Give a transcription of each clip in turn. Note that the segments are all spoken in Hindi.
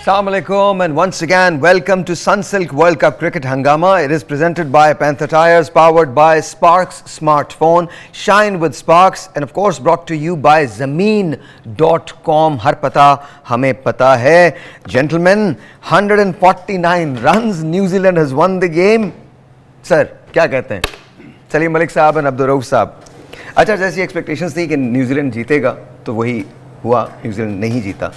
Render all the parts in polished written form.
Assalamu alaikum and once again welcome to Sunsilk World Cup Cricket Hangama. It is presented by Panther Tires, powered by Sparks Smartphone, Shine with Sparks, and of course brought to you by Zameen.com. Har pata hame pata hai. Gentlemen, 149 runs. New Zealand has won the game. Sir, क्या कहते हैं? सलीम मलिक साहब और अब्दुल रऊफ साहब. अच्छा, जैसी एक्सपेक्टेशंस थी कि न्यूजीलैंड जीतेगा तो वही हुआ. न्यूजीलैंड नहीं जीता.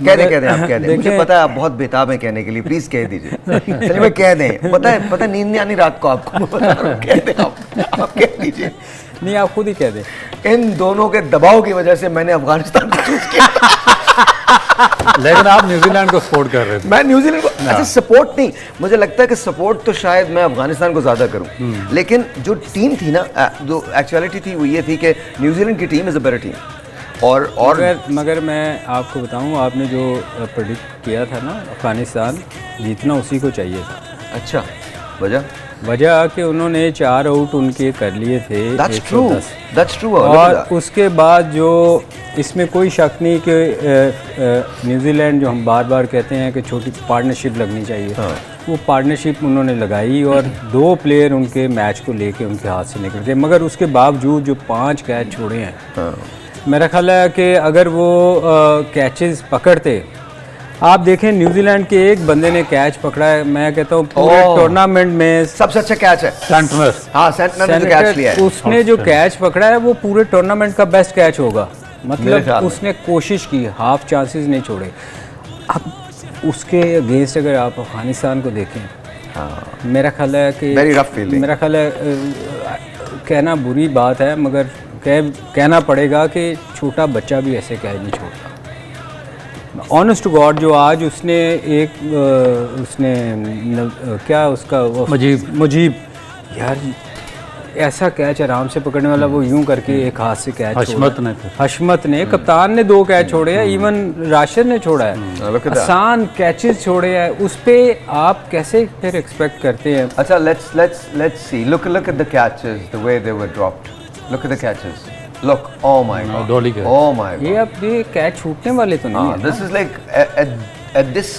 कह दें आप कह दें. मुझे पता है आप बहुत बेताब हैं कहने के लिए. प्लीज कह दीजिए. चलिए मैं कह दें. पता है नींद नहीं आनी रात को आपको. कह दें आप कह दीजिए. नहीं, आप खुद ही कह दें. इन दोनों के दबाव की वजह से मैंने अफगानिस्तान को चूज किया. लेकिन आप न्यूजीलैंड को सपोर्ट कर रहे थे. मैं न्यूजीलैंड को अच्छा सपोर्ट नहीं. मुझे लगता है कि सपोर्ट तो शायद मैं अफगानिस्तान को ज्यादा करूं. लेकिन जो टीम थी ना, जो एक्चुअलिटी थी वो ये थी कि न्यूजीलैंड की team is a better team. और मगर मैं आपको बताऊं, आपने जो प्रेडिक्ट किया था ना अफगानिस्तान जीतना, उसी को चाहिए था. अच्छा, वजह कि उन्होंने 4 आउट उनके कर लिए थे. That's true. और उसके बाद जो इसमें कोई शक नहीं कि न्यूजीलैंड, जो हम बार बार कहते हैं कि छोटी पार्टनरशिप लगनी चाहिए, वो पार्टनरशिप उन्होंने लगाई और 2 प्लेयर उनके मैच को लेके उनके हाथ से निकल गए. मगर उसके बावजूद जो 5 कैच छोड़े हैं, मेरा ख्याल है कि अगर वो कैचेस पकड़ते, आप देखें न्यूजीलैंड के एक बंदे ने कैच पकड़ा है, मैं कहता हूँ पूरे टूर्नामेंट में सबसे अच्छा कैच है. सेंटनर ने जो कैच लिया है, उसने जो कैच पकड़ा है वो पूरे टूर्नामेंट का बेस्ट कैच होगा. मतलब उसने कोशिश की, हाफ चांसेस नहीं छोड़े. अब उसके अगेंस्ट अगर आप अफगानिस्तान को देखें, मेरा ख्याल है कि मेरा ख्याल है कहना बुरी बात है, मगर कहना पड़ेगा कि छोटा बच्चा भी ऐसे कैच नहीं छोड़ता. ऑनेस्ट टू गॉड, जो आज उसने क्या उसका मुजीब यार ऐसा कैच आराम से पकड़ने वाला, वो यूं करके एक हाथ से कैच. हशमत ने कप्तान ने 2 कैच छोड़े हैं. इवन राशिद ने छोड़ा है. आसान कैचेस छोड़े हैं. उस पे आप कैसे फिर एक्सपेक्ट करते हैं? अच्छा, let's see. Look at the catches, the way they were dropped. Look at the catches. Look, oh my God. Oh my God. ये अब ये कैच छूटने वाले तो नहीं है. This is like at this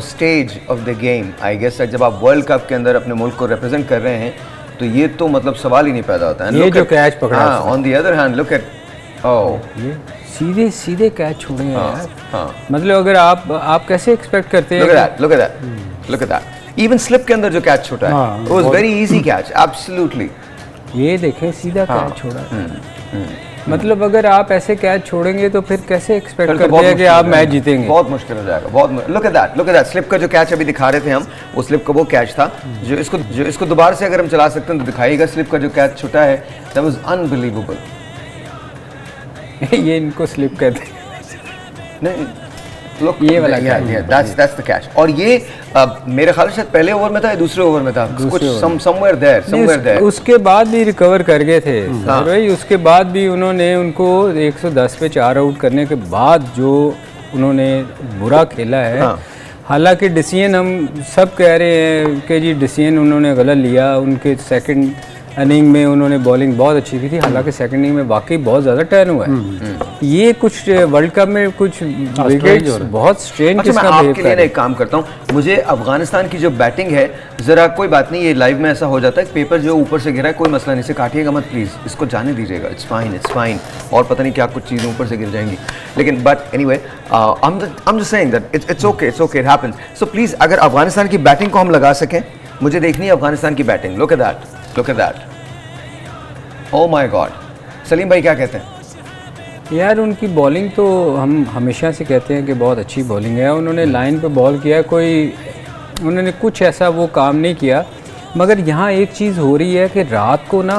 stage of the game, I guess. जब आप वर्ल्ड कप के अंदर अपने मुल्क को रिप्रेजेंट कर रहे हैं, तो ये तो मतलब सवाल ही नहीं पैदा होता है. ये जो कैच पकड़ा, on the other hand, look at ये सीधे कैच छोड़े हैं यार. मतलब अगर आप कैसे एक्सपेक्ट करते हैं? Look at that. Even slip के अंदर जो कैच छोड़ा है, it was very easy catch, absolutely. ये देखें सीधा कैच छोड़ा है. मतलब अगर आप ऐसे कैच छोड़ेंगे तो फिर कैसे एक्सपेक्ट करते हैं कि आप मैच जीतेंगे? बहुत मुश्किल हो जाएगा. लुक एट दैट स्लिप का जो कैच अभी दिखा रहे थे हम, वो स्लिप का वो कैच था जो इसको दोबारा से अगर हम चला सकते हैं तो दिखाइएगा. स्लिप का जो कैच छूटा है, दैट वाज अनबिलीवेबल. ये इनको स्लिप कहते हैं. नहीं, Look, ये वाला that's the catch. और ये मेरे ख्याल से पहले ओवर में था या दूसरे ओवर में था, कुछ somewhere there. उसके बाद भी रिकवर कर गए थे भाई. उसके बाद भी उन्होंने उनको 110 पे 4 आउट करने के बाद जो उन्होंने बुरा खेला है. हालांकि डिसीजन हम सब कह रहे हैं कि जी डिसीजन उन्होंने गलत लिया. उनके सेकंड इनिंग में उन्होंने बॉलिंग बहुत अच्छी की थी, हालांकि सेकंड इनिंग में वाकई बहुत ज़्यादा टर्न हुआ है. ये कुछ वर्ल्ड कप में कुछ विकेट्स बहुत स्ट्रेन किसका बिहेव कर रहे हैं. मैं आपके लिए एक काम करता हूँ. मुझे अफगानिस्तान की जो बैटिंग है, ज़रा कोई बात नहीं, ये लाइव में ऐसा हो जाता है. पेपर जो ऊपर से गिरा है, कोई मसला नहीं, से काटिएगा मत प्लीज़, इसको जाने दीजिएगा. It's fine. और पता नहीं क्या कुछ चीज़ें ऊपर से गिर जाएंगी. लेकिन but anyway, I am just saying that it's okay, it happens. So please, अगर अफगानिस्तान की बैटिंग को हम लगा सकें, मुझे देखनी है अफगानिस्तान की batting. Look at that. Oh my God. Salim भाई क्या कहते हैं? यार उनकी बॉलिंग तो हम हमेशा से कहते हैं कि बहुत अच्छी बॉलिंग है. उन्होंने लाइन पे बॉल किया, उन्होंने कुछ ऐसा वो काम नहीं किया. मगर यहाँ एक चीज़ हो रही है कि रात को ना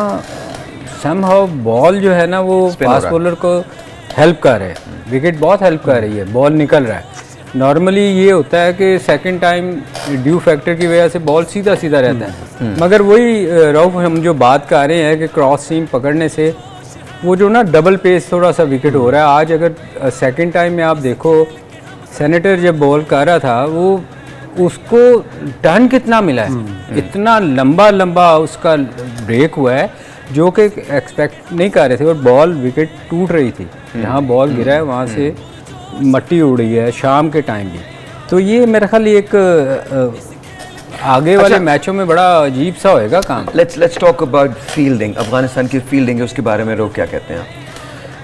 समहाउ बॉल जो है ना, वो फास्ट बॉलर को हेल्प कर रहे हैं. विकेट बहुत हेल्प कर रही है, बॉल निकल रहा है. नॉर्मली ये होता है कि सेकंड टाइम ड्यू फैक्टर की वजह से बॉल सीधा रहता है. मगर वही रऊफ, हम जो बात कर रहे हैं कि क्रॉस सीम पकड़ने से वो जो ना डबल पेस थोड़ा सा विकेट हो रहा है. आज अगर सेकंड टाइम में आप देखो, सेनेटर जब बॉल कर रहा था, वो उसको टर्न कितना मिला है, इतना लंबा उसका ब्रेक हुआ है जो कि एक्सपेक्ट नहीं कर रहे थे. और बॉल विकेट टूट रही थी, जहाँ बॉल गिरा है वहाँ से मट्टी उड़ी है शाम के टाइम भी. तो ये मेरा ख्याल एक आगे वाले मैचों में बड़ा अजीब सा होएगा काम। Let's talk about fielding. Afghanistan की फील्डिंग है, उसके बारे में लोग क्या कहते हैं?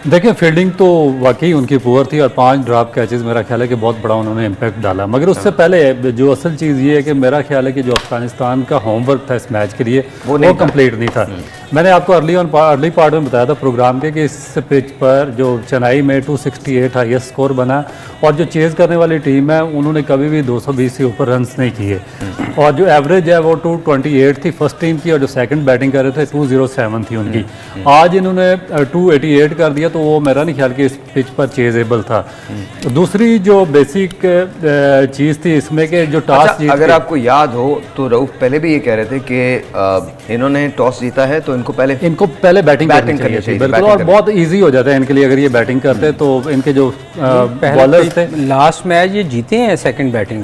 देखिए फील्डिंग तो वाकई उनकी पुअर थी और 5 ड्रॉप कैचेस मेरा ख्याल है कि बहुत बड़ा उन्होंने इम्पैक्ट डाला। मगर उससे पहले जो असल चीज़ ये है कि मेरा ख्याल है कि जो अफगानिस्तान का होमवर्क था इस मैच के लिए वो कंप्लीट नहीं था। मैंने आपको अर्ली पार्ट में बताया था प्रोग्राम के कि इस पिच पर जो चेन्नई में 268 हाईएस्ट स्कोर बना और जो चेज़ करने वाली टीम है उन्होंने कभी भी 220 से ऊपर रन्स नहीं किए और जो एवरेज है वो 228 थी फर्स्ट टीम की और जो सेकंड बैटिंग कर रहे थे 207 थी उनकी। आज इन्होंने 288 कर दिया तो वो मेरा नहीं ख्याल कि इस पिच पर चेजेबल था। दूसरी जो बेसिक चीज़ थी इसमें कि जो टॉस अगर आपको याद हो तो रऊफ पहले भी ये कह रहे थे कि इन्होंने टॉस जीता है तो इनको पहले बैटिंग करनी चाहिए बिल्कुल, और बहुत इजी हो जाता है इनके लिए अगर ये बैटिंग करते तो इनके जो बॉलर्स थे लास्ट मैच ये जीते हैं सेकंड बैटिंग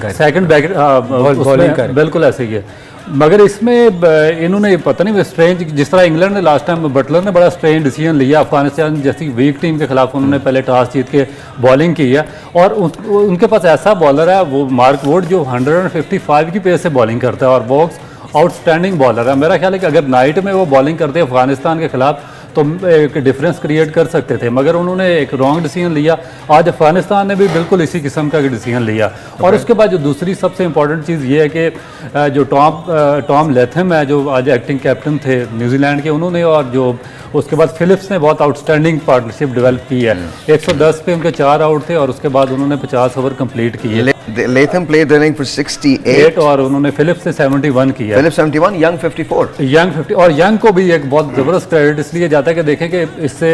बिल्कुल ऐसे ही है। मगर इसमें इन्होंने पता नहीं स्ट्रेंज, जिस तरह इंग्लैंड ने लास्ट टाइम बटलर ने बड़ा स्ट्रेंज डिसीजन लिया अफगानिस्तान जैसी वीक टीम के खिलाफ, उन्होंने पहले टॉस जीत के बॉलिंग की है और उनके पास ऐसा बॉलर है वो मार्क वुड जो 155 की पेस से बॉलिंग करता है और बॉक्स आउटस्टैंडिंग बॉलर है। मेरा ख्याल है कि अगर नाइट में वो बॉलिंग करते अफगानिस्तान के खिलाफ तो एक डिफरेंस क्रिएट कर सकते थे, मगर उन्होंने एक रॉन्ग डिसीजन लिया। आज अफगानिस्तान ने भी बिल्कुल इसी किस्म का डिसीजन लिया। और उसके बाद जो दूसरी सबसे इंपॉर्टेंट चीज़ ये है कि जो टॉम लेथम है जो आज एक्टिंग कैप्टन थे न्यूजीलैंड के, उन्होंने और जो उसके बाद फिलिप्स ने बहुत आउटस्टैंडिंग पार्टनरशिप डेवलप की है। 110 पे उनके 4 आउट थे और उसके बाद उन्होंने 50 ओवर कंप्लीट किए। लेथम प्लेड रनिंग फॉर 68 और उन्होंने फिलिप्स ने 71 किया। Philips 71, young 54। यंग 50 और यंग को भी एक बहुत ज़बरदस्त क्रेडिट इसलिए जाता है कि देखें कि इससे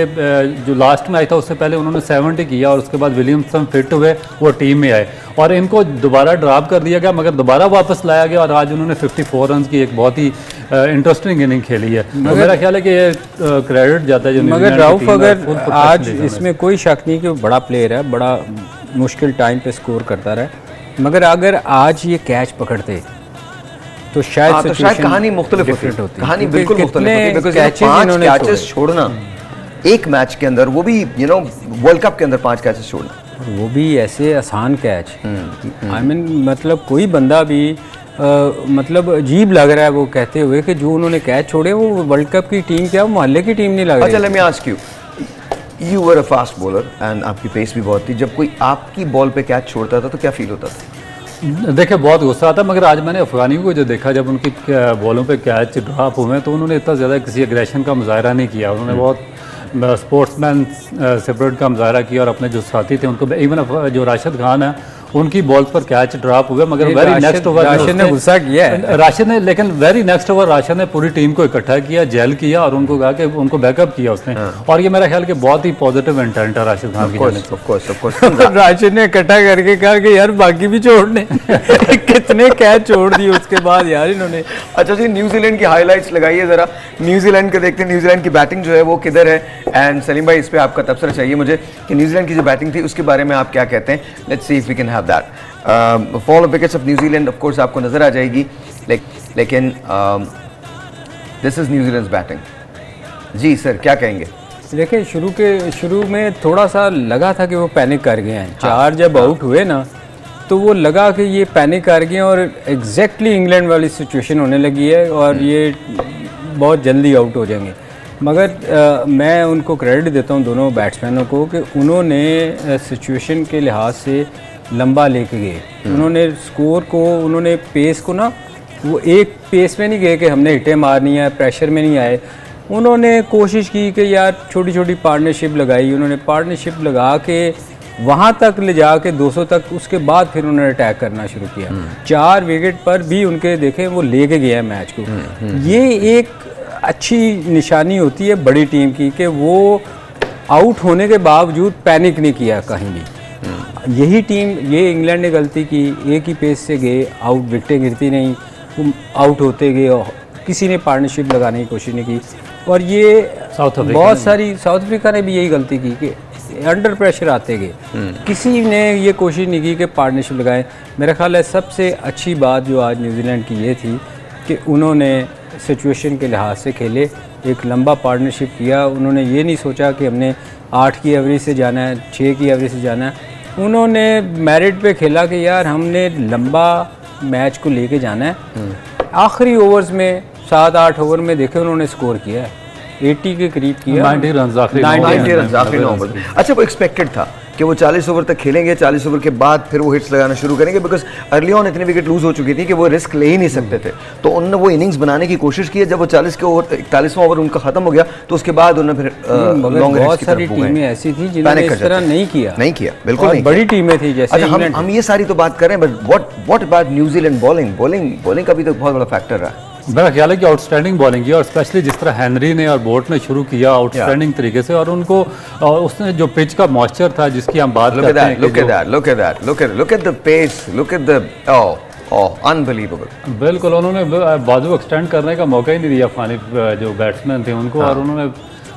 जो लास्ट में आया था उससे पहले उन्होंने 70 किया और उसके बाद विलियमसन फिट हुए, वो टीम में आए और इनको दोबारा ड्रॉप कर दिया गया मगर दोबारा वापस लाया गया और आज उन्होंने 54 रन की एक बहुत ही इंटरेस्टिंग इनिंग खेली है। तो मेरा ख्याल है कि ये क्रेडिट जाता है। मगर राउफ अगर आज इसमें कोई शक नहीं कि वो बड़ा प्लेयर है, बड़ा मुश्किल टाइम पे स्कोर करता रहा, मगर अगर आज ये कैच पकड़ते तो शायद कहानी मुख्तलिफ होती। कहानी बिल्कुल मुख्तलिफ होती बिकॉज़ 5 कैचेस छोड़ना एक मैच के अंदर, वो भी वर्ल्ड कप के अंदर 5 कैचेस छोड़ना, वो भी ऐसे आसान कैच। आई मीन मतलब कोई बंदा भी मतलब अजीब लग रहा है वो कहते हुए कि जो उन्होंने कैच छोड़े वो वर्ल्ड कप की टीम क्या, वो मोहल्ले की टीम नहीं लग रही। अच्छा let me ask you were a fast bowler and आपकी पेस भी बहुत थी, जब कोई आपकी बॉल पे कैच छोड़ता था तो क्या फील होता था? देखिए बहुत गुस्सा आता, मगर आज मैंने अफगानियों को जो देखा जब उनकी बॉलों पे कैच ड्रॉप हुए तो उन्होंने इतना ज़्यादा किसी एग्रेशन का मुजाहरा नहीं किया। उन्होंने बहुत स्पोर्ट्समैन सेपरेट का मुजाहरा किया और अपने जो साथी थे उनको, इवन जो राशिद खान है उनकी बॉल पर कैच ड्रॉप हुआ मगर वेरी नेक्स्ट ओवर राशिद ने गुस्सा किया है, राशिद ने, लेकिन वेरी नेक्स्ट ओवर राशिद ने पूरी टीम को इकट्ठा किया, जेल किया और उनको कहा कि उनको बैकअप किया उसने। और ये मेरा ख्याल कि बहुत ही पॉजिटिव इंटेंट है राशिद खान की। राशिद ने इकट्ठा करके कहा कि यार बाकी भी छोड़ने कितने कैच छोड़ दिए उसके बाद यार इन्होंने। अच्छा जी, न्यूजीलैंड की हाईलाइट्स लगाइए जरा, न्यूजीलैंड को देखते हैं न्यूजीलैंड की बैटिंग जो है वो किधर है। एंड सलीम भाई इस पे आपका तबसरा चाहिए मुझे कि न्यूजीलैंड की जो बैटिंग थी उसके बारे में आप क्या कहते हैं। Let's see if we can have that. Fall of wickets of New Zealand of course आपको नजर आ जाएगी, लेकिन दिस इज न्यूजीलैंड्स बैटिंग। जी सर क्या कहेंगे? देखिए शुरू में थोड़ा सा लगा था कि वो पैनिक कर गए हैं। 4 जब आउट हुए ना तो वो लगा कि ये पैनिक कर गए और एग्जैक्टली इंग्लैंड वाली सिचुएशन होने लगी है और ये बहुत जल्दी आउट हो जाएंगे। मगर मैं उनको क्रेडिट देता हूँ दोनों बैट्समैनों को कि उन्होंने सिचुएशन के लिहाज से लंबा लेके गए। उन्होंने स्कोर को, उन्होंने पेस को ना, वो एक पेस में नहीं गए कि हमने हिटें मारनी है, प्रेशर में नहीं आए। उन्होंने कोशिश की कि यार छोटी छोटी पार्टनरशिप लगाई, उन्होंने पार्टनरशिप लगा के वहाँ तक ले जा के 200 तक, उसके बाद फिर उन्होंने अटैक करना शुरू किया। 4 विकेट पर भी उनके देखें वो लेके गए हैं मैच को। ये एक अच्छी निशानी होती है बड़ी टीम की कि वो आउट होने के बावजूद पैनिक नहीं किया कहीं भी। यही टीम, ये इंग्लैंड ने गलती की, एक ही पेस से गए आउट, विकेटें गिरती नहीं, आउट होते गए, किसी ने पार्टनरशिप लगाने की कोशिश नहीं की। और ये बहुत सारी साउथ अफ्रीका ने भी यही गलती की कि अंडर प्रेशर आते गए, किसी ने ये कोशिश नहीं की कि पार्टनरशिप लगाएं। मेरा ख्याल है सबसे अच्छी बात जो आज न्यूजीलैंड की ये थी कि उन्होंने सिचुएशन के लिहाज से खेले, एक लंबा पार्टनरशिप किया। उन्होंने ये नहीं सोचा कि हमने 8 की एवरेज से जाना है, 6 की एवरेज से जाना है। उन्होंने मेरिट पे खेला कि यार हमने लंबा मैच को लेके जाना है। आखिरी ओवर्स में 7-8 ओवर में देखे उन्होंने स्कोर किया है, 80 के करीब किया, 90 रन आखिरी 90 रन आखिरी 9 ओवर। अच्छा, वो एक्सपेक्टेड था कि वो 40 ओवर तक खेलेंगे, 40 ओवर के बाद फिर वो हिट्स लगाना शुरू करेंगे, बिकॉज अर्ली ऑन इतनी विकेट लूज हो चुकी थी कि वो रिस्क ले ही नहीं सकते थे। तो उन्होंने वो इनिंग्स बनाने की कोशिश की है। जब वो 41वां ओवर उनका खत्म हो गया तो उसके बाद उन्होंने फिर लॉन्ग बहुत सारी टीमें ऐसी थी जिन्होंने इस तरह नहीं किया, बिल्कुल नहीं। बड़ी टीमें थी जैसे अच्छा, हम ये सारी तो बात कर रहे हैं, but what about New Zealand bowling का भी तो बहुत बड़ा फैक्टर रहा है। मेरा ख्याल है कि आउटस्टैंडिंग बॉलिंग की, और स्पेशली जिस तरह हेनरी ने और बोल्ट ने शुरू किया आउटस्टैंडिंग तरीके से, और उनको उसने जो पिच का मॉइस्चर था जिसकी हम बात करते हैं, look at the pace, look at the unbelievable। बिल्कुल, उन्होंने बाजू एक्सटेंड करने का मौका ही नहीं दिया अफगानी जो बैट्समैन थे उनको, और उन्होंने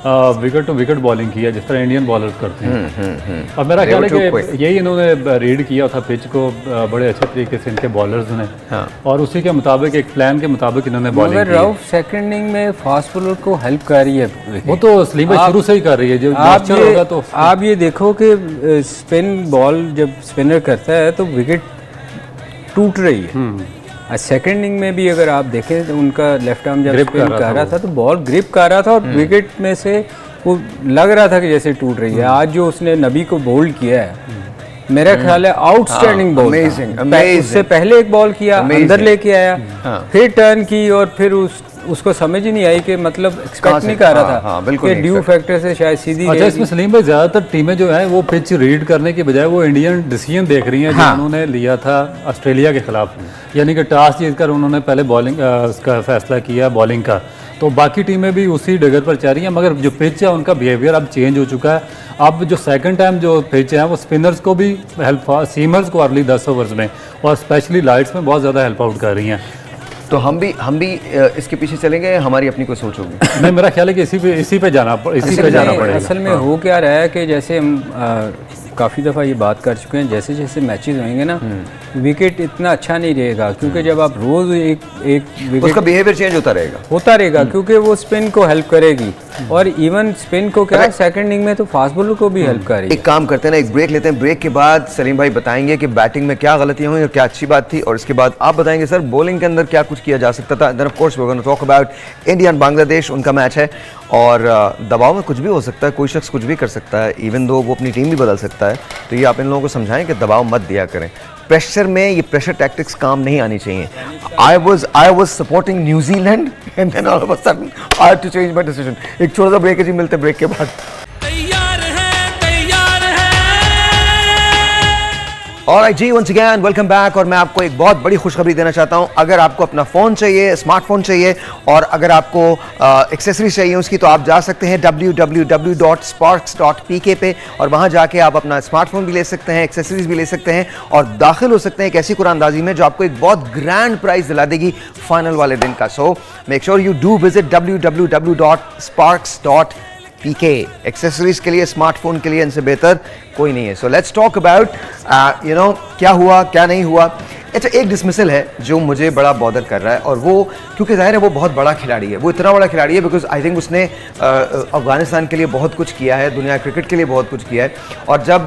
विकेट टू विकेट बॉलिंग किया जिस तरह इंडियन बॉलर्स करते हैं। और मेरा ख्याल है कि यही इन्होंने रीड किया था पिच को बड़े अच्छे तरीके से इनके बॉलर्स ने, और उसी के मुताबिक एक प्लान के मुताबिक इन्होंने बॉलिंग की। राउफ सेकंड इनिंग में फास्ट बॉलर को हेल्प कर रही है, वो तो सलीम भाई शुरू से ही कर रही है। जो होगा तो आप ये देखो कि स्पिन बॉल जब स्पिनर करता है तो विकेट टूट रही है। सेकंड इनिंग में भी अगर आप देखें तो उनका लेफ्ट आर्म जब स्पिन कर रहा था तो बॉल ग्रिप कर रहा था और विकेट में से वो लग रहा था कि जैसे टूट रही है। आज जो उसने नबी को बोल्ड किया है, मेरा ख्याल है आउटस्टैंडिंग बॉल। उससे पहले एक बॉल किया, अंदर लेके आया, फिर टर्न की, और फिर उसको समझ ही नहीं आई कि मतलब एक्सपेक्ट नहीं कर रहा था कि ड्यू फैक्टर से शायद सीधी। अच्छा, इसमें सलीम भाई ज़्यादातर टीमें जो है वो पिच रीड करने की बजाय वो इंडियन डिसीजन देख रही हैं जो उन्होंने लिया था ऑस्ट्रेलिया के खिलाफ, यानी कि टॉस जीतकर उन्होंने पहले बॉलिंग का फैसला किया बॉलिंग का। तो बाकी टीमें भी उसी डगर पर चल रही हैं, मगर जो पिच है उनका बिहेवियर अब चेंज हो चुका है। अब जो सेकंड टाइम जो पिच है वो स्पिनर्स को भी हेल्प, सीमर्स को अर्ली 10 ओवर्स में और स्पेशली लाइट्स में बहुत ज़्यादा हेल्प आउट कर रही हैं। तो हम भी इसके पीछे चलेंगे, हमारी अपनी कोई सोच होगी? नहीं, मेरा ख्याल है कि इसी पे जाना पड़ेगा। असल में हो क्या रहा है कि जैसे हम काफ़ी दफ़ा ये बात कर चुके हैं, जैसे जैसे मैचेस होंगे ना विकेट इतना अच्छा नहीं रहेगा, क्योंकि जब आप रोज़ एक विकेट उसका बिहेवियर चेंज होता रहेगा क्योंकि वो स्पिन को हेल्प करेगी, और इवन स्पिन को क्या सेकंड इनिंग में तो फास्ट बॉलर को भी हेल्प करेगी। एक काम करते हैं ना, एक ब्रेक लेते हैं, ब्रेक के बाद सलीम भाई बताएंगे कि बैटिंग में क्या गलतियां हुई और क्या अच्छी बात थी, और इसके बाद आप बताएंगे सर बॉलिंग के अंदर क्या कुछ किया जा सकता था। Then of course we are gonna talk about India and Bangladesh, उनका मैच है, और दबाव में कुछ भी हो सकता है, कोई शख्स कुछ भी कर सकता है, इवन दो वो अपनी टीम भी बदल सकता है। तो ये आप इन लोगों को समझाएं कि दबाव मत दिया करें, प्रेशर में ये प्रेशर टैक्टिक्स काम नहीं आनी चाहिए। I was supporting New Zealand and then all of a sudden I had to change my decision. एक छोटा सा ब्रेक है जी, मिलते ब्रेक के बाद। ऑलराइट जी, वंस अगेन वेलकम बैक। और मैं आपको एक बहुत बड़ी खुशखबरी देना चाहता हूं। अगर आपको अपना फ़ोन चाहिए, स्मार्टफोन चाहिए, और अगर आपको एक्सेसरीज चाहिए उसकी, तो आप जा सकते हैं www.sparks.pk पे, और वहां जाके आप अपना स्मार्टफोन भी ले सकते हैं, एक्सेसरीज भी ले सकते हैं, और दाखिल हो सकते हैं एक ऐसी कुरानंदाजी में जो आपको एक बहुत ग्रैंड प्राइज दिला देगी फाइनल वाले दिन का। So make sure you do visit www.sparks.pk। Accessories के लिए, स्मार्टफोन के लिए इनसे बेहतर कोई नहीं है। सो लेट्स टॉक अबाउट क्या हुआ क्या नहीं हुआ। अच्छा, एक डिसमिसल है जो मुझे बड़ा बॉदर कर रहा है, और वो क्योंकि जाहिर है वो बहुत बड़ा खिलाड़ी है, वो इतना बड़ा खिलाड़ी है बिकॉज आई थिंक उसने अफगानिस्तान के लिए बहुत कुछ किया है, दुनिया क्रिकेट के लिए बहुत कुछ किया है। और जब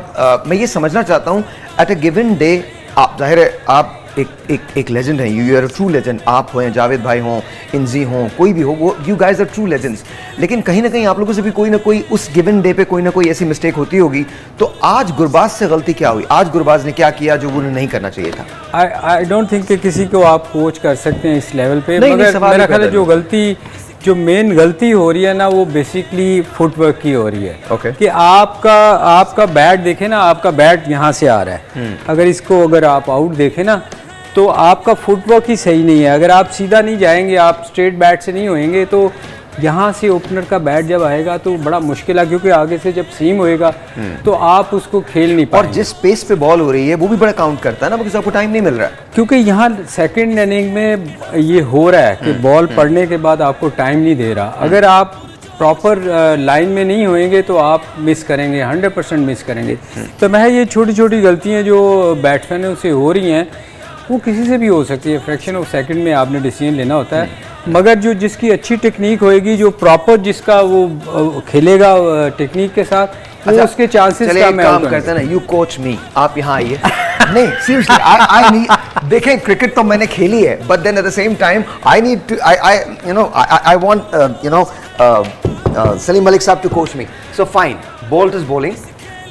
मैं ये समझना चाहता हूँ एट अ गिवन डे, आप जाहिर है आप एक लेजेंड है, you are a true legend. आप हो, जावेद भाई हों, इंजी हों, कोई भी हो, वो you guys are true legends. लेकिन कहीं ना कहीं आप लोगों से भी कोई ना कोई उस गिवन डे पे कोई ना कोई ऐसी मिस्टेक होती होगी। तो आज गुरबाज से गलती क्या हुई? आज गुरबाज ने क्या किया जो उन्हें नहीं करना चाहिए था? आई डोंट थिंक कि किसी को आप कोच कर सकते हैं इस लेवल पे, मगर मेरा ख्याल है जो मेन गलती हो रही है ना, वो बेसिकली फुटवर्क की हो रही है। कि आपका बैट देखें ना, आपका बैट यहाँ से आ रहा है, अगर आप आउट देखें ना तो आपका फुटवर्क ही सही नहीं है। अगर आप सीधा नहीं जाएंगे, आप स्ट्रेट बैट से नहीं होएंगे, तो यहाँ से ओपनर का बैट जब आएगा तो बड़ा मुश्किल है, क्योंकि आगे से जब सीम होएगा तो आप उसको खेल नहीं पाएंगे। और जिस पेस पे बॉल हो रही है वो भी बड़ा काउंट करता है ना, बिकॉज़ आपको टाइम नहीं मिल रहा है। क्योंकि यहाँ सेकंड इनिंग में ये हो रहा है कि बॉल पड़ने के बाद आपको टाइम नहीं दे रहा। अगर आप प्रॉपर लाइन में नहीं होएंगे तो आप मिस करेंगे, 100% मिस करेंगे। तो मैं ये छोटी छोटी गलतियाँ जो बैट्समैनों से हो रही हैं वो किसी से भी हो सकती है, फ्रैक्शन ऑफ सेकंड में आपने डिसीजन लेना होता है। मगर जो जिसकी अच्छी टेक्निक होएगी, जो प्रॉपर जिसका वो खेलेगा टेक्निक के साथ, वो उसके चांसेस चलिए एक काम करते हैं ना, यू कोच मी, आप यहाँ आइए। नहीं सीरियसली, आई नीड, देखें क्रिकेट तो मैंने खेली है, but then at the same time I need to, I you know I want you know Salim Malik साहब to coach me. So fine, Boult is bowling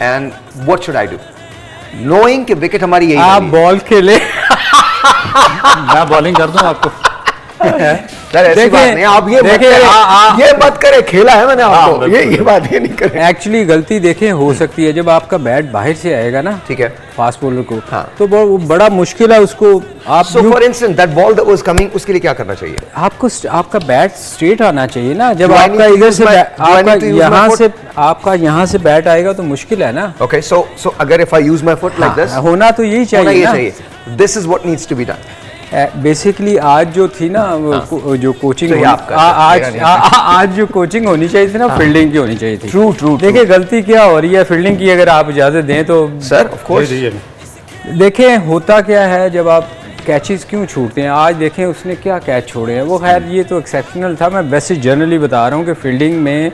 and what should I do, knowing कि विकेट हमारी यही आप वाली है। बॉल खेले। मैं बॉलिंग कर दूं आपको। सर ऐसी बात नहीं, आप ये मत करें, ये मत करें, खेला है मैंने आपको, ये बात ये नहीं करें। एक्चुअली गलती देखें हो सकती है जब आपका बैट बाहर से आएगा ना, ठीक है, फास्ट बॉलर को, हाँ। तो वो बड़ा मुश्किल है उसको। आप so for instance that ball that was coming, उसके लिए क्या करना चाहिए? आपको आपका बैट स्ट्रेट आना चाहिए ना। जब Do I आपका need to इधर use से my- do I आपका need to use my यहाँ foot? से आपका यहाँ से बैट आएगा तो मुश्किल है ना। Okay, so अगर if I use my foot like this, होना तो यही होना ये चाहिए ना। चाहिए। This is what needs to be done. Basically आज जो थी ना जो कोचिंग तो ये आपका है, मेरा नहीं है। आज जो कोचिंग होनी चाहिए थी ना, फील्डिंग की होनी चाहिए थी। True. देखिए गलती क्या हो रही है फील्डिंग की, अगर आप इजाजत दें तो। Sir, of course. देखें होता क्या है जब आप कैचेस क्यों छूटते हैं। आज देखें उसने क्या कैच छोड़े हैं, वो खैर ये तो एक्सेप्शनल था, मैं वैसे जनरली बता रहा हूँ कि फील्डिंग में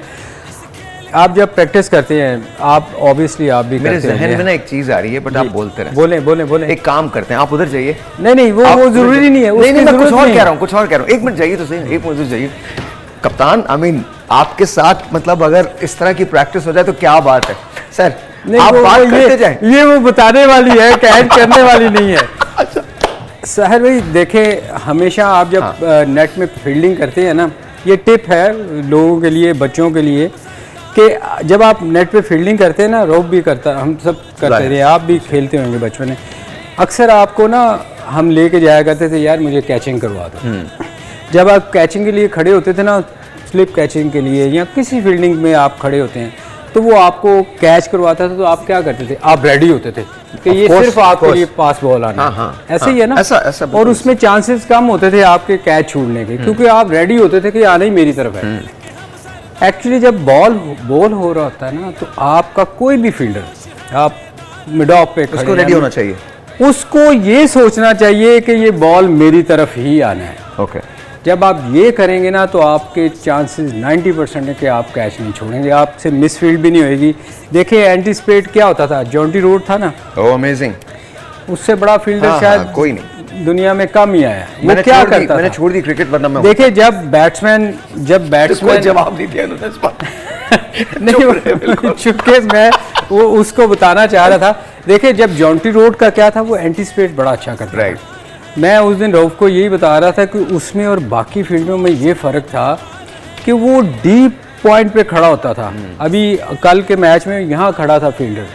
आप जब प्रैक्टिस करते हैं, आप ऑब्वियसली आप भी मेरे करते जहन में हैं। ना एक चीज आ रही है, बट आप बोलते रहे। बोलें। एक काम करते हैं, आप उधर जाइए। नहीं वो आप उधर जरूरी जाइए। नहीं है, नहीं उसकी मैं कुछ जरूरत और नहीं कह है। रहा हूँ, कुछ और कह रहा हूँ। एक मिनट जाइए तो सही, एक मिनट जाइए। कप्तान, आई मीन आपके साथ मतलब अगर इस तरह की प्रैक्टिस हो जाए तो क्या बात है सर, आप बात करते जाएं। ये वो बताने वाली है, कैच करने वाली नहीं है। सहर भाई देखें, हमेशा आप जब नेट में फील्डिंग करते हैं ना, ये टिप है लोगों के लिए, बच्चों के लिए, कि जब आप नेट पे फील्डिंग करते हैं ना, रॉब भी करता, हम सब करते थे, आप भी खेलते होंगे बचपन में, अक्सर आपको ना हम लेके जाया करते थे, यार मुझे कैचिंग करवा दो। जब आप कैचिंग के लिए खड़े होते थे ना, स्लिप कैचिंग के लिए या किसी फील्डिंग में आप खड़े होते हैं, तो वो आपको कैच करवाता था, तो आप क्या करते थे, आप रेडी होते थे कि ये सिर्फ आपके लिए पास बॉल आना है। ऐसे ही है ना, ऐसा और उसमें चांसेस कम होते थे आपके कैच छूटने के, क्योंकि आप रेडी होते थे कि आना ही मेरी तरफ है। एक्चुअली जब बॉल हो रहा होता है ना, तो आपका कोई भी फील्डर, आप मिड ऑफ पे उसको रेडी होना चाहिए, उसको ये सोचना चाहिए कि ये बॉल मेरी तरफ ही आना है। ओके। जब आप ये करेंगे ना, तो आपके चांसेस 90% है कि आप कैच नहीं छोड़ेंगे, आपसे मिसफील्ड भी नहीं होएगी। देखिए एंटीसिपेट क्या होता था, जॉन्टी रोड था ना, ओह अमेजिंग, उससे बड़ा फील्डर शायद कोई नहीं दुनिया में कम ही आया। वो मैंने क्या छोड़ दी, करता मैंने था, छोड़ दी क्रिकेट, वरना मैं देखिए जब बैट्समैन कोई जवाब नहीं दिया उन्होंने इस बात। नहीं चुपके मैं वो उसको बताना चाह रहा था। देखिए जब जॉन्टी रोड का क्या था, वो एंटीसिपेट बड़ा अच्छा करता था। राइट। मैं उस दिन रऊफ को यही बता रहा था कि उसमें और बाकी फील्डों में ये फ़र्क था कि वो डीप पॉइंट पे खड़ा होता था। अभी कल के मैच में यहाँ खड़ा था फील्डर,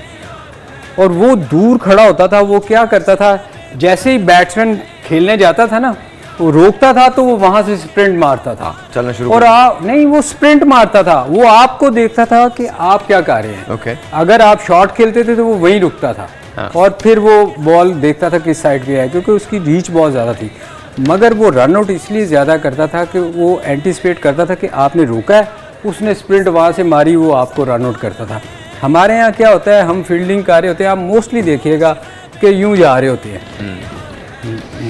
और वो दूर खड़ा होता था। वो क्या करता था, जैसे ही बैट्समैन खेलने जाता था ना, वो रोकता था तो वो वहाँ से स्प्रिंट मारता था, चलना शुरू और नहीं वो स्प्रिंट मारता था, वो आपको देखता था कि आप क्या कर रहे हैं। ओके। अगर आप शॉट खेलते थे तो वो वहीं रुकता था, और फिर वो बॉल देखता था किस साइड पे है, क्योंकि उसकी रीच बहुत ज़्यादा थी। मगर वो रन आउट इसलिए ज़्यादा करता था कि वो एंटीसिपेट करता था कि आपने रोका है, उसने स्प्रिंट वहाँ से मारी, वो आपको रन आउट करता था। हमारे यहाँ क्या होता है, हम फील्डिंग कर रहे होते हैं, आप मोस्टली देखिएगा कि यूँ जा रहे होते हैं।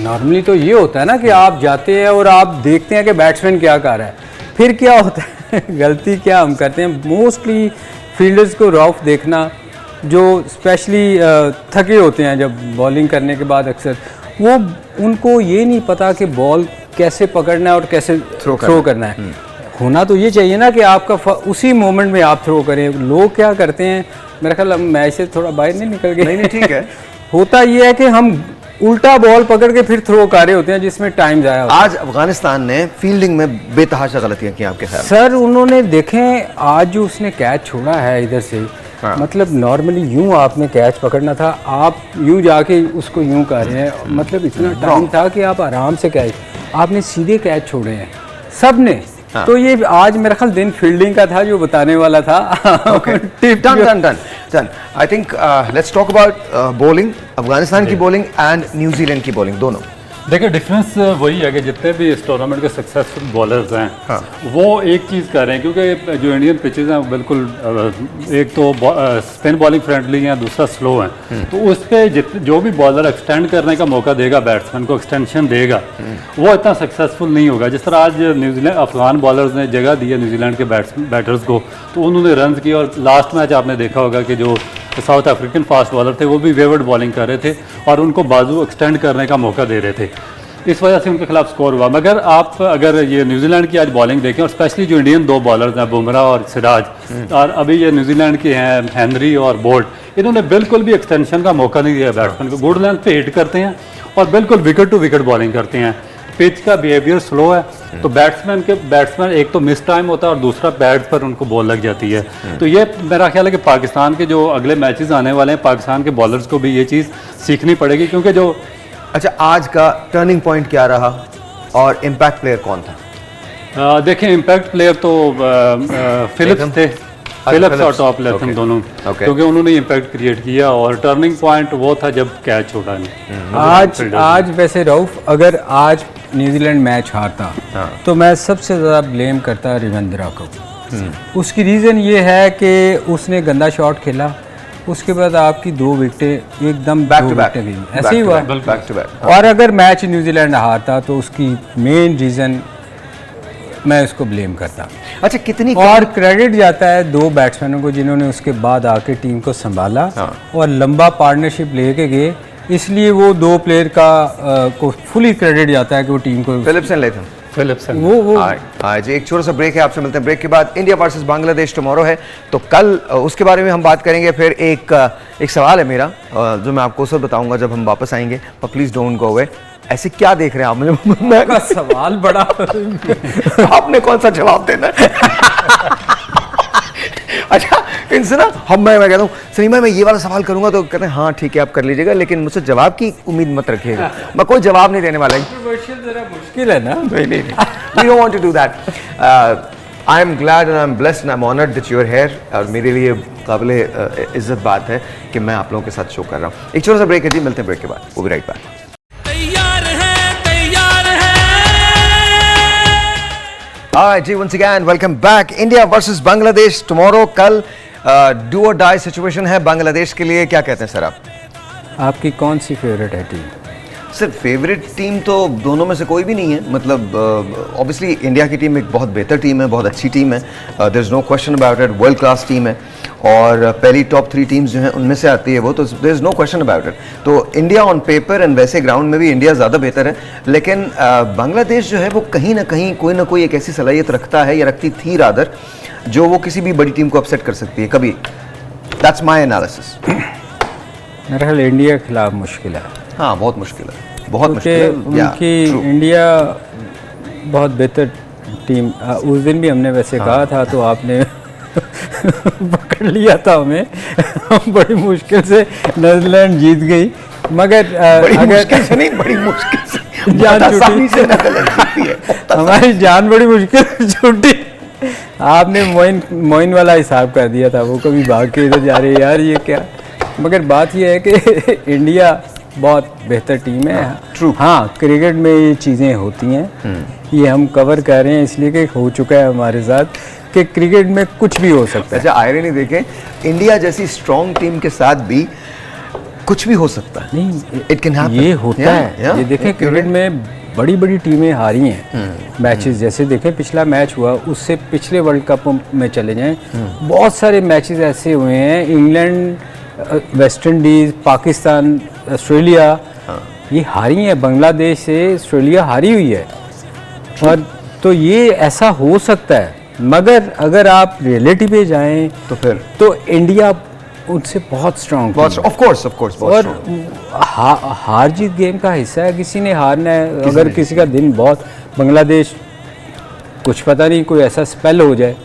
नॉर्मली तो ये होता है ना कि आप जाते हैं और आप देखते हैं कि बैट्समैन क्या कर रहा है, फिर क्या होता है गलती क्या हम करते हैं, मोस्टली फील्डर्स को रफ देखना, जो स्पेशली थके होते हैं जब बॉलिंग करने के बाद, अक्सर वो उनको ये नहीं पता कि बॉल कैसे पकड़ना है और कैसे थ्रो करना है। होना तो ये चाहिए ना कि आपका उसी मोमेंट में आप थ्रो करें। लोग क्या करते हैं, मेरा ख्याल मैच से थोड़ा बाहर नहीं निकल गए, नहीं ठीक है। होता ये है कि हम उल्टा बॉल पकड़ के फिर थ्रो कर रहे होते हैं, जिसमें टाइम जाया होता है। आज अफगानिस्तान ने फील्डिंग में बेतहाशा गलतियां की, आपके ख्याल? सर उन्होंने देखें, आज जो उसने कैच छोड़ा है इधर से, मतलब नॉर्मली यूं आपने कैच पकड़ना था, आप यूं जाके उसको यूं कर रहे हैं, मतलब इतना टाइम था कि आप आराम से कैच, आपने सीधे कैच छोड़े हैं सब ने। तो ये आज मेरा ख्याल दिन फील्डिंग का था जो बताने वाला था। Done. I think let's talk about bowling, Afghanistan की बॉलिंग एंड न्यूजीलैंड की बॉलिंग, दोनों। देखिए डिफरेंस वही है कि जितने भी इस टूर्नामेंट के सक्सेसफुल बॉलर्स हैं हाँ। वो एक चीज़ कर रहे हैं, क्योंकि जो इंडियन पिचेस हैं वो बिल्कुल एक तो स्पिन बॉलिंग फ्रेंडली हैं, दूसरा स्लो हैं, तो उस पर जो भी बॉलर एक्सटेंड करने का मौका देगा, बैट्समैन को एक्सटेंशन देगा, वो इतना सक्सेसफुल नहीं होगा। जिस तरह आज न्यूजीलैंड अफगान बॉलर्स ने जगह दी है न्यूजीलैंड के बैटर्स को, तो उन्होंने रन किए, और लास्ट मैच आपने देखा होगा कि जो साउथ अफ्रीकन फास्ट बॉलर थे वो भी वेवर्ड बॉलिंग कर रहे थे और उनको बाजू एक्सटेंड करने का मौका दे रहे थे, इस वजह से उनके खिलाफ स्कोर हुआ। मगर आप अगर ये न्यूजीलैंड की आज बॉलिंग देखें, और स्पेशली जो इंडियन दो बॉलर्स हैं बुमराह और सिराज, और अभी ये न्यूजीलैंड के हैं हेनरी और बोल्ट, इन्होंने बिल्कुल भी एक्सटेंशन का मौका नहीं दिया बैट्समैन को। गुड लेंथ पे हिट करते हैं और बिल्कुल विकेट टू विकेट बॉलिंग करते हैं। पिच का बिहेवियर स्लो है, तो बैट्समैन एक तो मिस टाइम होता है और दूसरा पैड पर उनको बॉल लग जाती है। तो ये मेरा ख्याल है कि पाकिस्तान के जो अगले मैचेस आने वाले हैं, पाकिस्तान के बॉलर्स को भी ये चीज़ सीखनी पड़ेगी, क्योंकि जो अच्छा, आज का टर्निंग पॉइंट क्या रहा और इम्पैक्ट प्लेयर कौन था? देखें इम्पैक्ट प्लेयर तो फिलिप्स थे, फिलिप्स और टॉप लेथम दोनों, क्योंकि उन्होंने इम्पैक्ट क्रिएट किया, और टर्निंग पॉइंट वो था जब कैच छोड़ा नहीं। आज वैसे रऊफ, अगर आज न्यूजीलैंड मैच हारता तो मैं सबसे ज़्यादा ब्लेम करता रविंद्रा को। उसकी रीज़न ये है कि उसने गंदा शॉट खेला, उसके बाद आपकी 2 विकेटें एकदम बैक टू बैक गई, ऐसे ही हुआ बैक टू बैक। और अगर मैच न्यूजीलैंड हारता तो उसकी मेन रीज़न मैं इसको ब्लेम करता। अच्छा, कितनी और क्रेडिट जाता है 2 बैट्समैनों को जिन्होंने उसके बाद आके टीम को संभाला और लंबा पार्टनरशिप लेके गए, इसलिए वो 2 प्लेयर का को फुली क्रेडिट जाता है कि वो टीम को फिलिप्स एंड लेथम। फिलिप्स वो आज एक छोटा सा ब्रेक है, आपसे मिलते हैं ब्रेक के बाद। इंडिया वर्सेस बांग्लादेश टुमारो है, तो कल उसके बारे में हम बात करेंगे। फिर एक सवाल है मेरा जो मैं आपको उस वक्त बताऊंगा जब हम वापस आएंगे, पर प्लीज डोंट गो अवे। ऐसे क्या देख रहे हैं आप मुझे? का सवाल बड़ा आपने कौन सा जवाब देना है? अच्छा, इनसे ना मैं कहता हूँ सलीमा मैं ये वाला सवाल करूंगा तो कहते हैं हाँ ठीक है आप कर लीजिएगा, लेकिन मुझसे जवाब की उम्मीद मत रखिएगा, मैं कोई जवाब नहीं देने वाला। मुश्किल है ना? नहीं, we don't want to do that. I am glad and I am blessed and I am honored that you are here. और मेरे लिए काबिले इज्जत बात है कि मैं आप लोगों के साथ शो कर रहा हूँ। एक छोटा सा ब्रेक है जी, मिलते हैं ब्रेक के बाद। We'll be right back. Alright, ji, once again, welcome back. India versus Bangladesh tomorrow. कल do or die situation है बांग्लादेश के लिए, क्या कहते हैं सर आप? आपकी कौन सी फेवरेट है टीम? सर फेवरेट टीम तो दोनों में से कोई भी नहीं है, मतलब ऑब्वियसली इंडिया की टीम एक बहुत बेहतर टीम है, बहुत अच्छी टीम है, there is no question about it, world class team है, और पहली टॉप 3 टीम्स जो हैं उनमें से आती है वो, तो there is no question about it. तो इंडिया ऑन पेपर एंड वैसे ग्राउंड में भी इंडिया ज़्यादा बेहतर है, लेकिन बांग्लादेश जो है वो कहीं ना कहीं कोई ना कोई एक ऐसी सलाहियत रखता है, या रखती थी रादर, जो वो किसी भी बड़ी टीम को अपसेट कर सकती है कभी। That's my analysis. मेरा ख्याल इंडिया के खिलाफ मुश्किल है। हाँ, बहुत मुश्किल है, बहुत मुश्किल है। उनकी इंडिया बहुत बेहतर टीम, उस दिन भी हमने वैसे कहा था, तो आपने पकड़ लिया था हमें। बड़ी मुश्किल से नीदरलैंड जीत गई, मगर अगर मुश्किल से नहीं, बड़ी मुश्किल से जान आसानी से नीदरलैंड जीतती है। हमारी जान बड़ी मुश्किल से छूटी। आपने मोइन वाला हिसाब कर दिया था, वो कभी भाग के इधर जा रहे यार ये क्या। मगर बात यह है कि इंडिया बहुत बेहतर टीम है। हाँ, क्रिकेट में ये चीज़ें होती हैं, ये हम कवर कर रहे हैं इसलिए कि हो चुका है हमारे साथ कि क्रिकेट में कुछ भी हो सकता है। अच्छा, आयरनी देखें, इंडिया जैसी स्ट्रॉन्ग टीम के साथ भी कुछ भी हो सकता है। नहीं, इट कैन हैपन, ये होता है। ये देखें क्रिकेट में बड़ी बड़ी टीमें हारी हैं मैचेस, जैसे देखें पिछला मैच हुआ, उससे पिछले वर्ल्ड कप में चले जाएं, बहुत सारे मैचेस ऐसे हुए हैं, England, West Indies, Pakistan, Australia, ये हारी है। बांग्लादेश से ऑस्ट्रेलिया हारी हुई है, और तो ये ऐसा हो सकता है। मगर अगर आप रियलिटी पे जाएं तो फिर तो इंडिया उनसे बहुत स्ट्रांग, ऑफ कोर्स और हार जीत गेम का हिस्सा है, किसी ने हारना है। अगर किसी का दिन बहुत, बांग्लादेश कुछ पता नहीं कोई ऐसा स्पेल हो जाए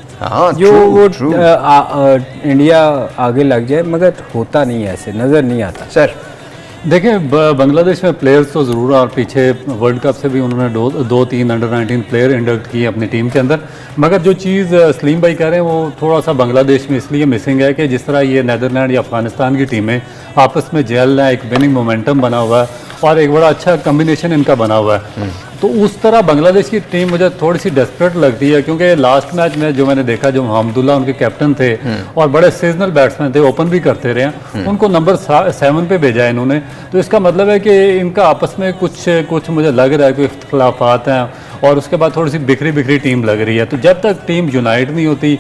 जो वो इंडिया आगे लग जाए, मगर होता नहीं है, ऐसे नज़र नहीं आता। सर देखिए बांग्लादेश में प्लेयर्स तो ज़रूर, और पीछे वर्ल्ड कप से भी उन्होंने 2-3 अंडर 19 प्लेयर इंडक्ट किए अपनी टीम के अंदर। मगर जो चीज़ सलीम भाई कह रहे हैं वो थोड़ा सा बांग्लादेश में इसलिए मिसिंग है कि जिस तरह ये नीदरलैंड या अफगानिस्तान की टीमें आपस में जेल है, एक विनिंग मोमेंटम बना हुआ है, और एक बड़ा अच्छा कम्बिनेशन इनका बना हुआ है। तो उस तरह बांग्लादेश की टीम मुझे थोड़ी सी डेस्परेट लगती है, क्योंकि लास्ट मैच में जो मैंने देखा, जो मोहम्मदुल्लाह उनके कैप्टन थे और बड़े सीजनल बैट्समैन थे, ओपन भी करते रहे हैं, उनको नंबर 7 पे भेजा है इन्होंने। तो इसका मतलब है कि इनका आपस में कुछ मुझे लग रहा है कि इख्तलाफात हैं और उसके बाद थोड़ी सी बिखरी टीम लग रही है। तो जब तक टीम यूनाइट नहीं होती,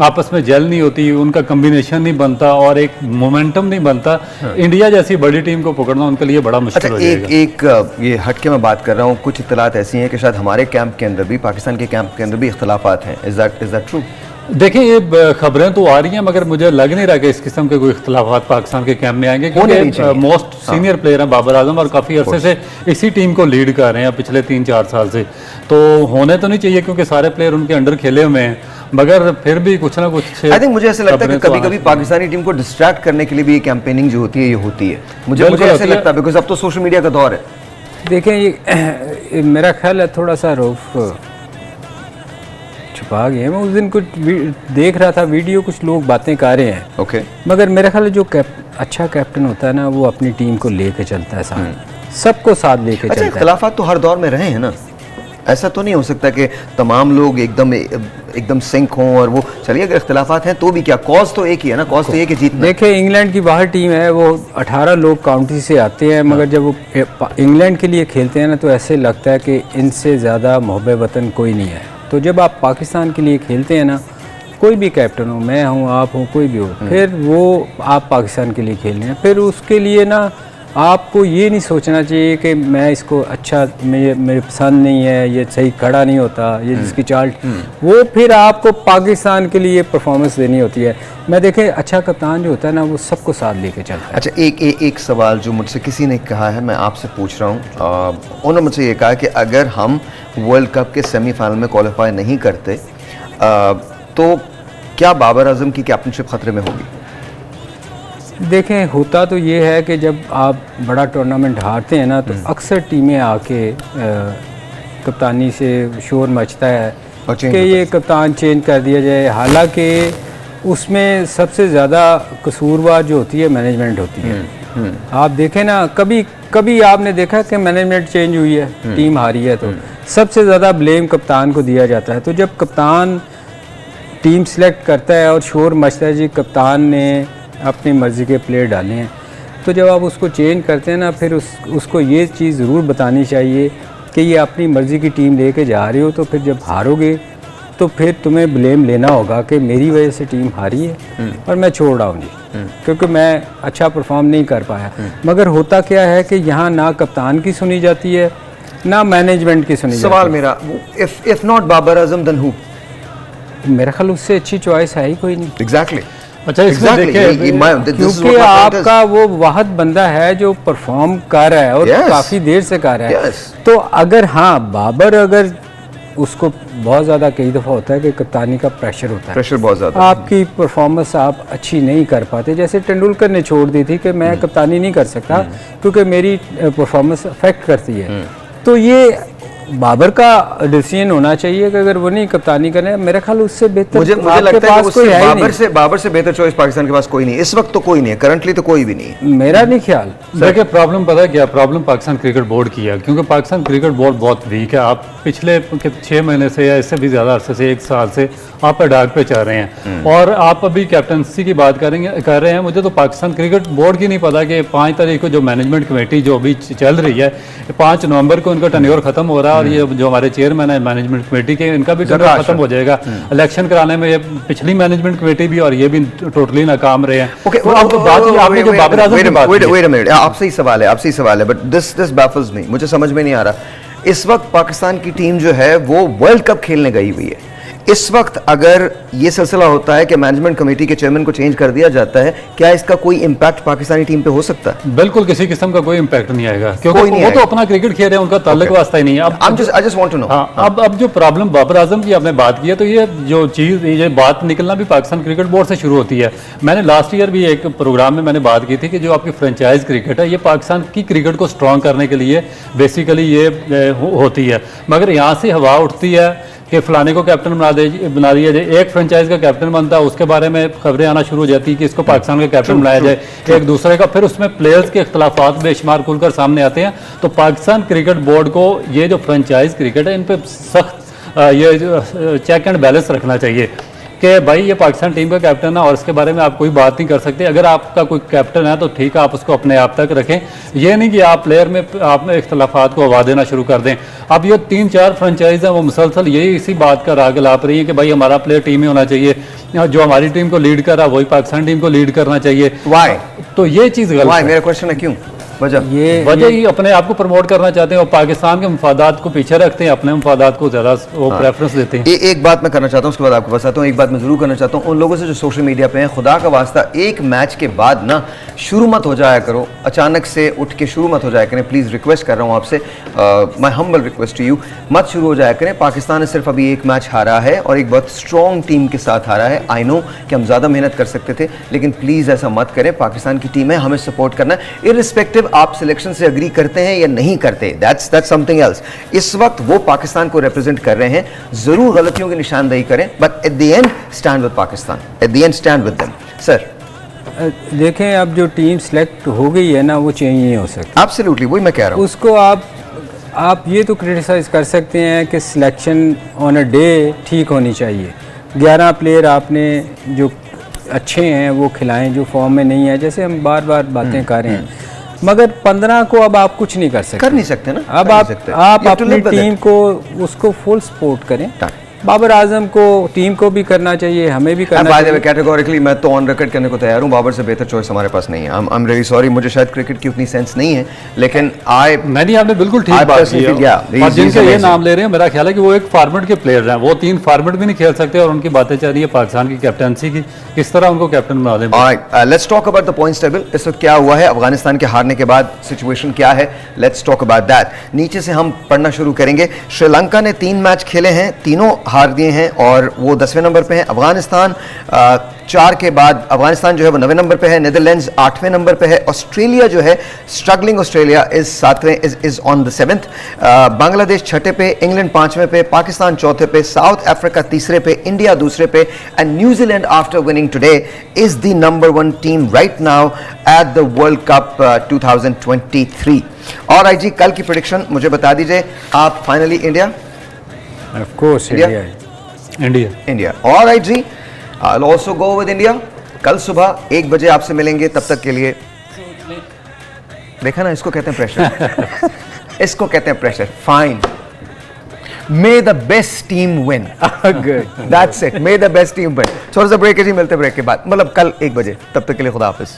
आपस में जेल नहीं होती, उनका कम्बिनेशन नहीं बनता और एक मोमेंटम नहीं बनता, इंडिया जैसी बड़ी टीम को पकड़ना उनके लिए बड़ा मुश्किल हो जाएगा। एक ये हट के मैं बात कर रहा हूँ, कुछ इत्तलात ऐसी हैं कि शायद हमारे कैंप के अंदर भी, पाकिस्तान के कैंप के अंदर भी इख्तलाफात हैं। Is that true? देखिए, ये खबरें तो आ रही हैं, मगर मुझे लग नहीं रहा कि इस किस्म के कोई इख्तलाफात पाकिस्तान के कैंप में आएंगे, क्योंकि मोस्ट सीनियर प्लेयर हैं बाबर आजम और काफ़ी अरसे से इसी टीम को लीड कर रहे हैं पिछले 3-4 साल से। तो होने तो नहीं चाहिए, क्योंकि सारे प्लेयर उनके अंडर खेले हुए हैं, मगर फिर भी कुछ ना कुछ आई थिंक मुझे ऐसा लगता है कि कभी-कभी पाकिस्तानी टीम को डिस्ट्रैक्ट करने के लिए भी ये कैंपेनिंग जो होती है ये होती है। मुझे ऐसा लगता है, बिकॉज अब तो सोशल मीडिया का दौर है। देखें, ये मेरा ख्याल है थोड़ा सा रऊफ छुपा गए। मैं उस दिन कुछ देख रहा था वीडियो, कुछ लोग बातें कर रहे हैं, ओके, मगर मेरा ख्याल है जो अच्छा कैप्टन होता है ना, वो अपनी टीम को लेके चलता है, साथ सबको साथ लेके चलता है। इख्तलाफात तो हर दौर में रहे हैं ना, ऐसा तो नहीं हो सकता कि तमाम लोग एकदम सिंक हों। और वो चलिए, अगर इख्तलाफात हैं तो भी क्या, कॉज तो एक ही है ना, कॉज तो एक ही जीतना। देखिए, इंग्लैंड की बाहर टीम है, वो 18 लोग काउंटी से आते हैं, मगर जब वो इंग्लैंड के लिए खेलते हैं ना, तो ऐसे लगता है कि इनसे ज़्यादा मुहब्बे वतन कोई नहीं है। तो जब आप पाकिस्तान के लिए खेलते हैं ना, कोई भी कैप्टन हो, मैं हूँ, आप हो, कोई भी हो, फिर वो आप पाकिस्तान के लिए खेल रहे हैं, फिर उसके लिए ना आपको ये नहीं सोचना चाहिए कि मैं इसको अच्छा, मेरे पसंद नहीं है, ये सही खड़ा नहीं होता, ये जिसकी चाल, वो फिर आपको पाकिस्तान के लिए परफॉर्मेंस देनी होती है। मैं देखें, अच्छा कप्तान जो होता है ना, वो सबको साथ लेके चलता है। अच्छा, एक सवाल जो मुझसे किसी ने कहा है, मैं आपसे पूछ रहा हूँ। उन्होंने मुझसे ये कहा कि अगर हम वर्ल्ड कप के सेमीफाइनल में क्वालिफाई नहीं करते तो क्या बाबर आजम की कैप्टनशिप खतरे में होगी? देखें, होता तो ये है कि जब आप बड़ा टूर्नामेंट हारते हैं ना, तो अक्सर टीमें आके कप्तानी से शोर मचता है कि ये कप्तान चेंज कर दिया जाए। हालांकि उसमें सबसे ज़्यादा कसूरवार जो होती है मैनेजमेंट होती है। आप देखें ना, कभी आपने देखा कि मैनेजमेंट चेंज हुई है, टीम हारी है, तो सबसे ज़्यादा ब्लेम कप्तान को दिया जाता है। तो जब कप्तान टीम सेलेक्ट करता है और शोर मचता है, जी कप्तान ने अपनी मर्ज़ी के प्लेयर डाले हैं, तो जब आप उसको चेंज करते हैं ना, फिर उसको ये चीज़ ज़रूर बतानी चाहिए कि ये अपनी मर्ज़ी की टीम लेके जा रहे हो, तो फिर जब हारोगे तो फिर तुम्हें ब्लेम लेना होगा कि मेरी वजह से टीम हारी है और मैं छोड़ रहा हूँ जी, क्योंकि मैं अच्छा परफॉर्म नहीं कर पाया। मगर होता क्या है कि यहाँ ना कप्तान की सुनी जाती है, ना मैनेजमेंट की सुनी जाती है। सवाल मेरा, if not Babar Azam then who? मेरा ख्याल उससे अच्छी चॉइस है ही कोई नहीं। एग्जैक्टली। अच्छा, इसमें देखिए, क्योंकि आपका वो वाहद बंदा है जो परफॉर्म कर रहा है और काफ़ी देर से कर रहा है। तो अगर बाबर, अगर उसको बहुत ज़्यादा कई दफ़ा होता है कि कप्तानी का प्रेशर होता है, प्रेशर बहुत ज़्यादा, आपकी परफॉर्मेंस आप अच्छी नहीं कर पाते। जैसे तेंदुलकर ने छोड़ दी थी कि मैं कप्तानी नहीं कर सकता क्योंकि मेरी परफॉर्मेंस अफेक्ट करती है। तो ये बाबर का डिसीजन होना चाहिए कि अगर वो नहीं कप्तानी करें, मेरे ख्याल उससे बेहतर मुझे लगता है कि बाबर से बेहतर चॉइस पाकिस्तान के पास कोई नहीं, इस वक्त तो कोई नहीं है, करंटली तो कोई भी नहीं, मेरा नहीं ख्याल। देखिए, प्रॉब्लम पता है क्या, प्रॉब्लम पाकिस्तान क्रिकेट बोर्ड की है, क्योंकि पाकिस्तान क्रिकेट बोर्ड बहुत वीक है। आप पिछले 6 महीने से या इससे भी ज़्यादा अरसे से, 1 साल से आप डाक पे चल रहे हैं, और आप अभी कैप्टनसी की बात कर रहे हैं। मुझे तो पाकिस्तान क्रिकेट बोर्ड की नहीं पता कि 5 तारीख को जो मैनेजमेंट कमेटी जो अभी चल रही है, 5 नवंबर को इनका टर्नओवर खत्म हो रहा है, और ये जो हमारे चेयरमैन है मैनेजमेंट कमेटी के, इनका भी टर्नओवर खत्म हो जाएगा। इलेक्शन कराने में ये पिछली मैनेजमेंट कमेटी भी और ये भी टोटली नाकाम रहे हैं। आपसे ही सवाल है, बट दिस बैफल्स मी, मुझे समझ में नहीं आ रहा। इस वक्त पाकिस्तान की टीम जो है वो वर्ल्ड कप खेलने गई हुई है। इस वक्त अगर ये सिलसिला होता है कि मैनेजमेंट कमेटी के चेयरमैन को चेंज कर दिया जाता है, क्या इसका कोई इम्पैक्ट पाकिस्तानी टीम पे हो सकता है? बिल्कुल किसी किस्म का कोई इम्पैक्ट नहीं आएगा, क्योंकि वो तो अपना क्रिकेट खेल रहे हैं, उनका ताल्लुक वास्ता ही नहीं है। I just want to know. अब जो प्रॉब्लम बाबर आजम की आपने बात की है, तो ये जो चीज़, ये बात निकलना भी पाकिस्तान क्रिकेट बोर्ड से शुरू होती है। मैंने लास्ट ईयर भी एक प्रोग्राम में मैंने बात की थी कि जो आपकी फ्रेंचाइज क्रिकेट है, ये पाकिस्तान की क्रिकेट को स्ट्रॉन्ग करने के लिए बेसिकली ये होती है, मगर यहाँ से हवा उठती है कि फलाने को कैप्टन बना दिया जाए, एक फ्रेंचाइज का कैप्टन बनता है उसके बारे में खबरें आना शुरू हो जाती है कि इसको पाकिस्तान का कैप्टन बनाया जाए, एक दूसरे का, फिर उसमें प्लेयर्स के इख्तलाफात बेशुमार खुलकर सामने आते हैं। तो पाकिस्तान क्रिकेट बोर्ड को ये जो फ्रेंचाइज क्रिकेट है इन पर सख्त ये चेक एंड बैलेंस रखना चाहिए कि भाई ये पाकिस्तान टीम का कैप्टन है और इसके बारे में आप कोई बात नहीं कर सकते। अगर आपका कोई कैप्टन है तो ठीक है, आप उसको अपने आप तक रखें, ये नहीं कि आप प्लेयर में आप में इख्तलाफात को हवा देना शुरू कर दें। अब ये 3-4 फ्रेंचाइज हैं वो मुसलसल यही इसी बात का राग लाप रही है कि भाई हमारा प्लेयर टीम में होना चाहिए, जो हमारी टीम को लीड कर रहा है वही पाकिस्तान टीम को लीड करना चाहिए। वाई? तो ये चीज़ गलत है। मेरा क्वेश्चन है क्यों? वजह ही अपने आप को प्रमोट करना चाहते हैं और पाकिस्तान के मफादात को पीछे रखते हैं, अपने मफादात को ज़्यादा वो प्रेफरेंस देते हैं। एक बात मैं करना चाहता हूँ, उसके बाद आपको बताता हूँ। एक बात मैं ज़रूर करना चाहता हूँ उन लोगों से जो सोशल मीडिया पे हैं, खुदा का वास्ता एक मैच के बाद ना शुरू मत हो जाया करो, अचानक से उठ के शुरू मत हो जाया करें। प्लीज़ रिक्वेस्ट कर रहा हूँ आपसे, my humble request to you, मत शुरू हो जाया करें। पाकिस्तान ने सिर्फ अभी एक मैच हारा है और एक बहुत स्ट्रॉन्ग टीम के साथ हारा है। आई नो कि हम ज़्यादा मेहनत कर सकते थे, लेकिन प्लीज़ ऐसा मत करें। पाकिस्तान की टीम है, हमें सपोर्ट करना है, इर्रिस्पेक्टिव आप सिलेक्शन से एग्री करते हैं या नहीं करते, दैट्स समथिंग एल्स। इस वक्त वो पाकिस्तान को रिप्रेजेंट कर रहे हैं, जरूर गलतियों की निशानदेही करें, but at the end stand with Pakistan, at the end stand with them. Sir देखें, अब जो टीम सेलेक्ट हो गई है ना वो चेंज नहीं हो सकती। एब्सोल्युटली, वही मैं कह रहा हूँ। उसको आप ये तो क्रिटिसाइज़ कर सकते हैं कि सिलेक्शन ऑन अ डे ठीक होनी चाहिए। 11 प्लेयर आपने जो अच्छे हैं वो खिलाएं, जो फॉर्म में नहीं है, जैसे हम बार बार बातें कर रहे हैं, मगर 15 को अब आप कुछ नहीं कर सकते ना। अब आप अपनी टीम को उसको फुल सपोर्ट करें। बाबर आजम को टीम को भी करना चाहिए, हमें भी करना चाहिए। कैटेगोरिकली मैं तो ऑन रिकॉर्ड करने को तैयार हूँ, बाबर से बेहतर चॉइस हमारे पास नहीं है। आई एम रियली सॉरी, मुझे शायद क्रिकेट की उतनी सेंस नहीं है, लेकिन नहीं, आपने बिल्कुल ठीक बात की है। और जिनके ये नाम ले रहे हैं, मेरा ख्याल है कि वो एक फॉर्मेट के प्लेयर हैं, वो 3 फॉर्मेट भी नहीं खेल सकते और उनकी बातें चल रही है पाकिस्तान की कैप्टनसी की, किस तरह उनको कैप्टन बना दें। Let's talk about the points table. इस वक्त क्या हुआ है, अफगानिस्तान के हारने के बाद सिचुएशन क्या है, लेट्स टॉक अबाउट दैट। नीचे से हम पढ़ना शुरू करेंगे। श्रीलंका ने 3 मैच खेले हैं, तीनों हार दिए हैं और वो 10वें नंबर पे है। अफगानिस्तान 4 के बाद अफगानिस्तान जो है वो 9वें नंबर पे है। नीदरलैंड्स 8वें नंबर पे है। ऑस्ट्रेलिया जो है स्ट्रगलिंग ऑस्ट्रेलिया इज 7वें, is on the 7th। Bangladesh 6ठे पे, इंग्लैंड 5वें पे, पाकिस्तान 4थे पे, साउथ अफ्रीका 3रे पे, इंडिया 2रे पे, and New Zealand after winning today is the number 1 team right now at the world cup 2023। और आई जी, कल की प्रेडिक्शन मुझे बता दीजिए आप। Finally India, of course India. All right जी, I will also go with India. कल सुबह 1 बजे आपसे मिलेंगे, तब तक के लिए। देखा ना, इसको कहते हैं प्रेशर। इसको कहते हैं pressure. Fine, may the best team win. Good, that's it, may the best team win. थोड़ा सा ब्रेक है जी, मिलते ब्रेक के बाद, मतलब कल 1 बजे। तब तक के लिए खुदा हाफिज।